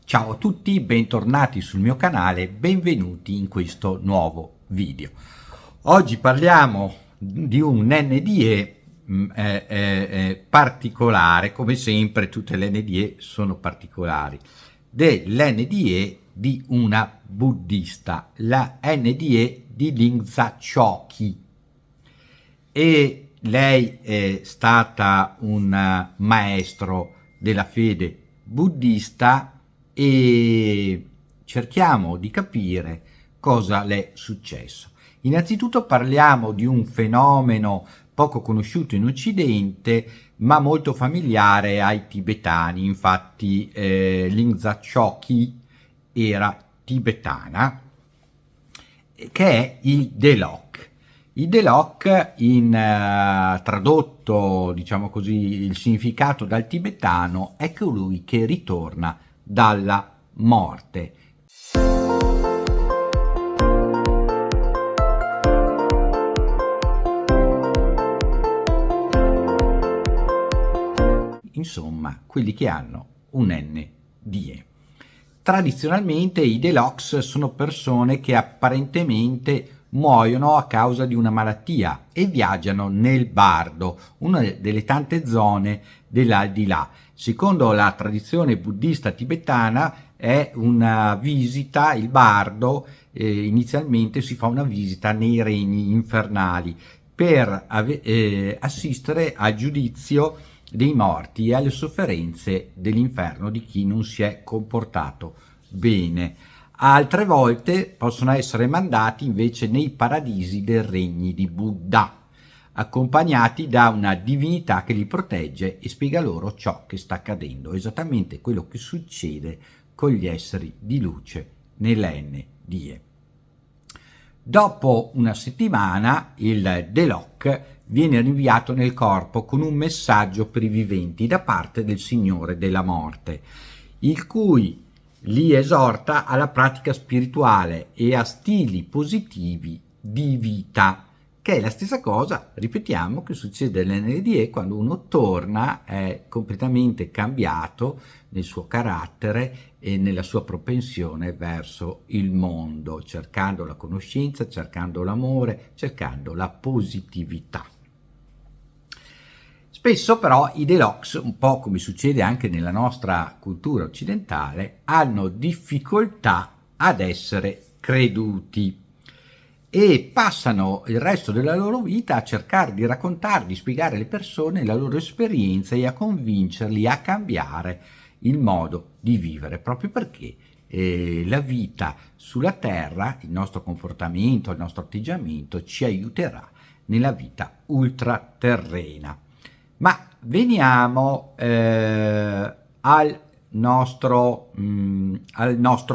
Ciao a tutti, bentornati sul mio canale, benvenuti in questo nuovo video. Oggi parliamo di un NDE particolare, come sempre tutte le NDE sono particolari, dell'NDE di una buddista, la NDE di Lingzha Choki. E lei è stata un maestro della fede buddista e cerchiamo di capire cosa le è successo. Innanzitutto parliamo di un fenomeno poco conosciuto in Occidente, ma molto familiare ai tibetani. Infatti Lingzha Choki era tibetana, che è il Delok. Il Delok, tradotto, diciamo così, il significato dal tibetano, è colui che ritorna dalla morte. Insomma, quelli che hanno un NDE. Tradizionalmente i Deloks sono persone che apparentemente muoiono a causa di una malattia e viaggiano nel Bardo, una delle tante zone dell'aldilà. Secondo la tradizione buddista tibetana è una visita, il Bardo, inizialmente si fa una visita nei regni infernali per assistere al giudizio dei morti e alle sofferenze dell'inferno di chi non si è comportato bene. Altre volte possono essere mandati invece nei paradisi dei regni di Buddha, accompagnati da una divinità che li protegge e spiega loro ciò che sta accadendo, esattamente quello che succede con gli esseri di luce nell'NDE. Dopo una settimana il Delok viene rinviato nel corpo con un messaggio per i viventi da parte del Signore della Morte, il cui li esorta alla pratica spirituale e a stili positivi di vita, che è la stessa cosa, ripetiamo, che succede nell'NDE quando uno torna, è completamente cambiato nel suo carattere e nella sua propensione verso il mondo, cercando la conoscenza, cercando l'amore, cercando la positività. Spesso però i Deloks, un po' come succede anche nella nostra cultura occidentale, hanno difficoltà ad essere creduti e passano il resto della loro vita a cercare di raccontare, di spiegare alle persone la loro esperienza e a convincerli a cambiare il modo di vivere, proprio perché la vita sulla terra, il nostro comportamento, il nostro atteggiamento ci aiuterà nella vita ultraterrena. Ma veniamo al nostro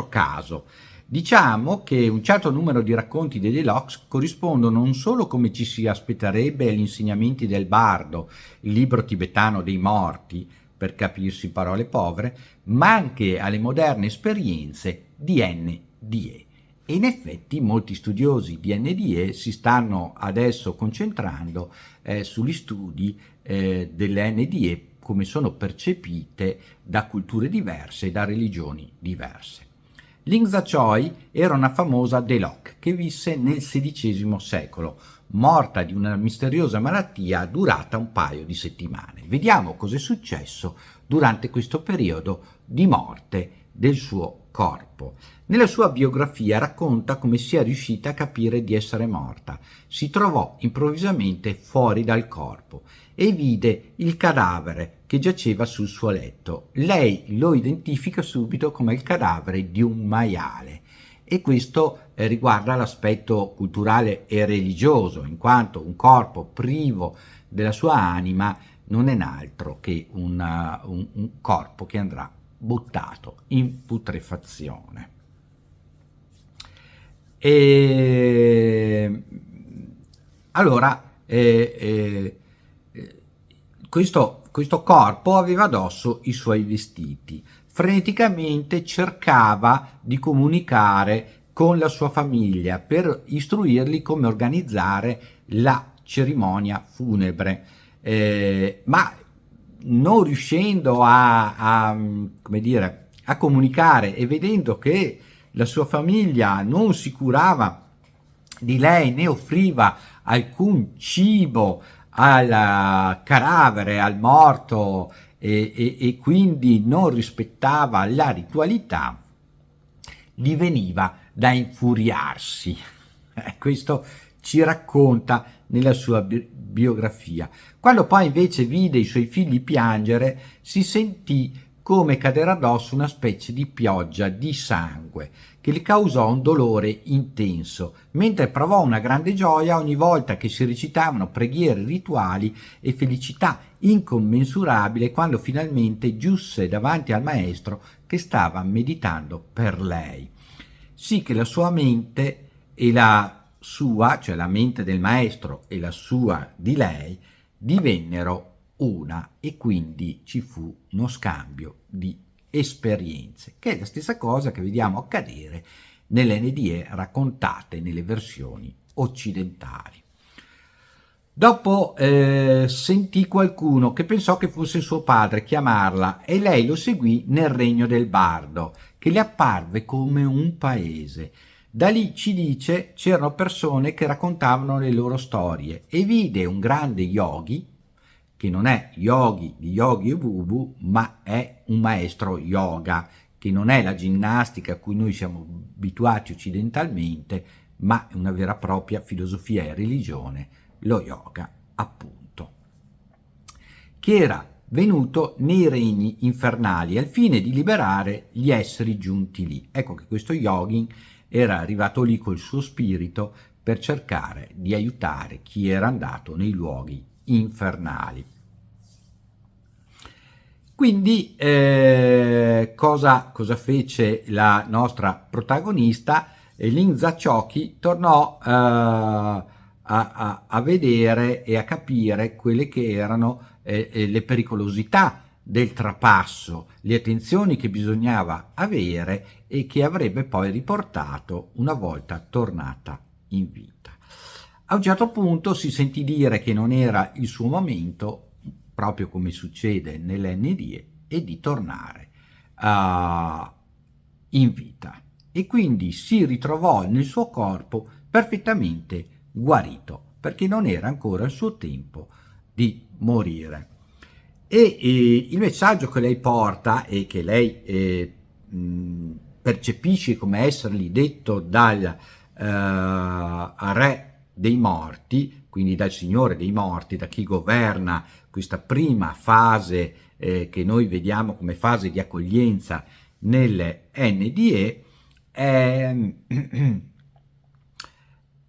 caso. Diciamo che un certo numero di racconti dei Deloks corrispondono non solo come ci si aspetterebbe agli insegnamenti del Bardo, il libro tibetano dei morti, per capirsi parole povere, ma anche alle moderne esperienze di NDE. E in effetti molti studiosi di NDE si stanno adesso concentrando sugli studi delle NDE, come sono percepite da culture diverse e da religioni diverse. Lingzha Choi era una famosa Delok che visse nel XVI secolo, morta di una misteriosa malattia durata un paio di settimane. Vediamo cosa è successo durante questo periodo di morte del suo corpo. Nella sua biografia racconta come sia riuscita a capire di essere morta. Si trovò improvvisamente fuori dal corpo e vide il cadavere che giaceva sul suo letto. Lei lo identifica subito come il cadavere di un maiale e questo riguarda l'aspetto culturale e religioso, in quanto un corpo privo della sua anima non è altro che un corpo che andrà buttato in putrefazione. Allora questo corpo aveva addosso i suoi vestiti, freneticamente cercava di comunicare con la sua famiglia per istruirli come organizzare la cerimonia funebre, ma non riuscendo come dire, a comunicare, e vedendo che la sua famiglia non si curava di lei né offriva alcun cibo al cadavere, al morto, e quindi non rispettava la ritualità, gli veniva da infuriarsi. Questo ci racconta nella sua biografia. Quando poi invece vide i suoi figli piangere, si sentì come cadere addosso una specie di pioggia di sangue che le causò un dolore intenso, mentre provò una grande gioia ogni volta che si recitavano preghiere rituali e felicità incommensurabile quando finalmente giunse davanti al maestro che stava meditando per lei. Sì che la sua mente e la sua, cioè la mente del maestro e la sua di lei, divennero una, e quindi ci fu uno scambio di esperienze, che è la stessa cosa che vediamo accadere nelle NDE raccontate nelle versioni occidentali. Dopo sentì qualcuno che pensò che fosse suo padre chiamarla, e lei lo seguì nel regno del bardo, che le apparve come un paese. Da lì, ci dice, c'erano persone che raccontavano le loro storie, e vide un grande yogi, che non è yogi di Yogi e Bubu, ma è un maestro yoga, che non è la ginnastica a cui noi siamo abituati occidentalmente, ma è una vera e propria filosofia e religione, lo yoga appunto, che era venuto nei regni infernali al fine di liberare gli esseri giunti lì. Ecco che questo yogin era arrivato lì col suo spirito per cercare di aiutare chi era andato nei luoghi infernali. Quindi cosa fece la nostra protagonista? Lin Zachoki tornò a vedere e a capire quelle che erano le pericolosità del trapasso, le attenzioni che bisognava avere e che avrebbe poi riportato una volta tornata in vita. A un certo punto si sentì dire che non era il suo momento, proprio come succede nell'NDE, e di tornare in vita, e quindi si ritrovò nel suo corpo perfettamente guarito, perché non era ancora il suo tempo di morire. E il messaggio che lei porta e che lei percepisce come essergli detto dal re dei morti, quindi dal signore dei morti, da chi governa questa prima fase che noi vediamo come fase di accoglienza nelle NDE,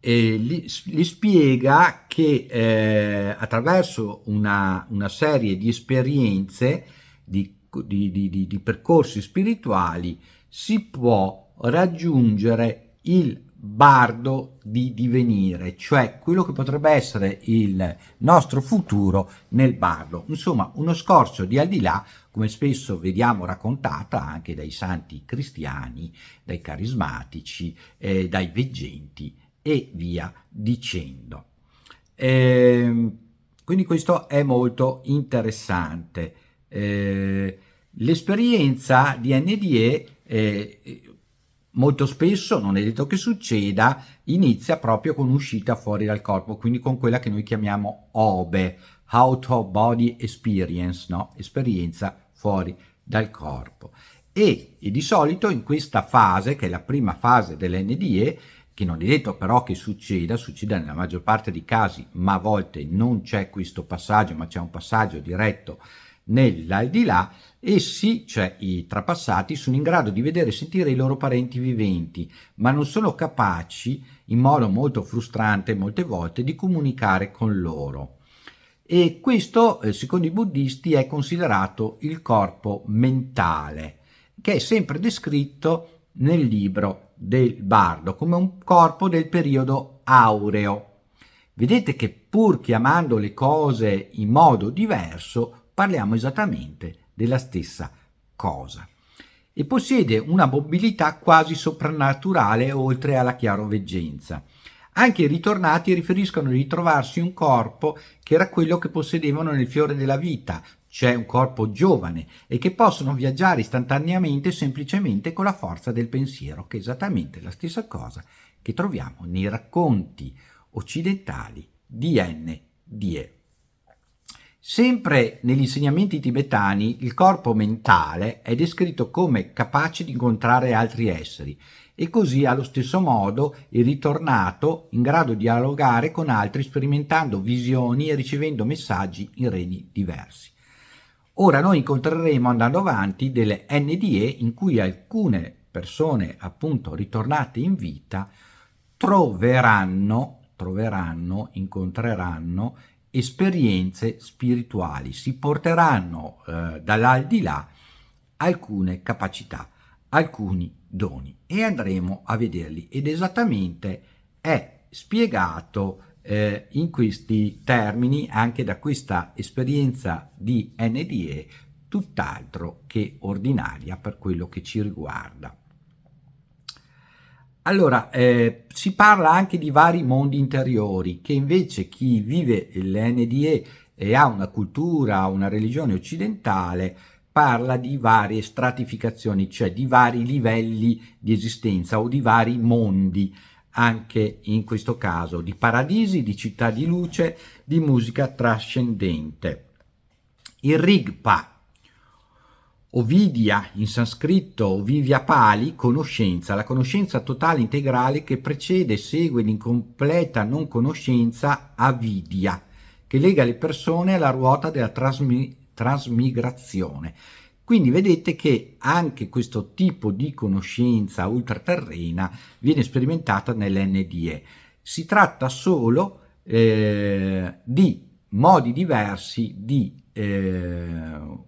gli spiega che attraverso una serie di esperienze, di percorsi spirituali, si può raggiungere il bardo di divenire, cioè quello che potrebbe essere il nostro futuro nel bardo. Insomma, uno scorcio di al di là, come spesso vediamo raccontata anche dai santi cristiani, dai carismatici, dai veggenti e via dicendo. Quindi questo è molto interessante. L'esperienza di NDE molto spesso, non è detto che succeda, inizia proprio con uscita fuori dal corpo, quindi con quella che noi chiamiamo OBE, Out of Body Experience, no? Esperienza fuori dal corpo. E di solito in questa fase, che è la prima fase dell'NDE, che non è detto però che succeda nella maggior parte dei casi, ma a volte non c'è questo passaggio, ma c'è un passaggio diretto nell'aldilà, essi, cioè i trapassati, sono in grado di vedere e sentire i loro parenti viventi, ma non sono capaci, in modo molto frustrante molte volte, di comunicare con loro. E questo, secondo i buddisti, è considerato il corpo mentale, che è sempre descritto nel libro del bardo come un corpo del periodo aureo. Vedete che pur chiamando le cose in modo diverso, parliamo esattamente della stessa cosa, e possiede una mobilità quasi soprannaturale oltre alla chiaroveggenza. Anche i ritornati riferiscono di trovarsi un corpo che era quello che possedevano nel fiore della vita, c'è un corpo giovane e che possono viaggiare istantaneamente semplicemente con la forza del pensiero, che è esattamente la stessa cosa che troviamo nei racconti occidentali di NDE. Sempre negli insegnamenti tibetani il corpo mentale è descritto come capace di incontrare altri esseri e così allo stesso modo il ritornato in grado di dialogare con altri sperimentando visioni e ricevendo messaggi in regni diversi. Ora noi incontreremo andando avanti delle NDE in cui alcune persone appunto ritornate in vita incontreranno esperienze spirituali, si porteranno dall'aldilà alcune capacità, alcuni doni e andremo a vederli ed esattamente è spiegato in questi termini anche da questa esperienza di NDE tutt'altro che ordinaria per quello che ci riguarda. Allora, si parla anche di vari mondi interiori che invece chi vive l'NDE e ha una cultura, una religione occidentale, parla di varie stratificazioni, cioè di vari livelli di esistenza o di vari mondi, anche in questo caso di paradisi, di città di luce, di musica trascendente. Il Rigpa, Ovidya in sanscrito, Ovidya Pali, conoscenza, la conoscenza totale integrale che precede e segue l'incompleta non conoscenza avidya, che lega le persone alla ruota della trasmigrazione. Quindi vedete che anche questo tipo di conoscenza ultraterrena viene sperimentata nell'NDE. Si tratta solo di modi diversi di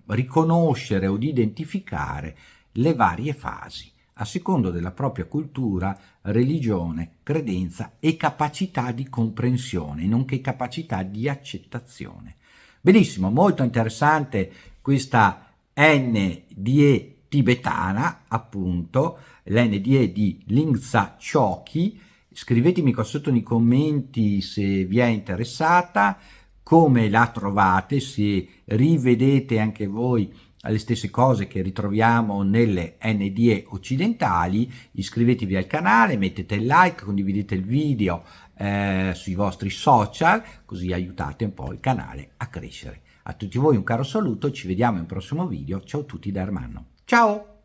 riconoscere o di identificare le varie fasi a secondo della propria cultura, religione, credenza e capacità di comprensione, nonché capacità di accettazione. Benissimo, molto interessante questa NDE tibetana, appunto, l'NDE di Lingtsa Choki. Scrivetemi qua sotto nei commenti se vi è interessata, come la trovate, se rivedete anche voi le stesse cose che ritroviamo nelle NDE occidentali. Iscrivetevi al canale, mettete il like, condividete il video sui vostri social, così aiutate un po' il canale a crescere. A tutti voi un caro saluto, ci vediamo in un prossimo video. Ciao a tutti da Ermanno. Ciao!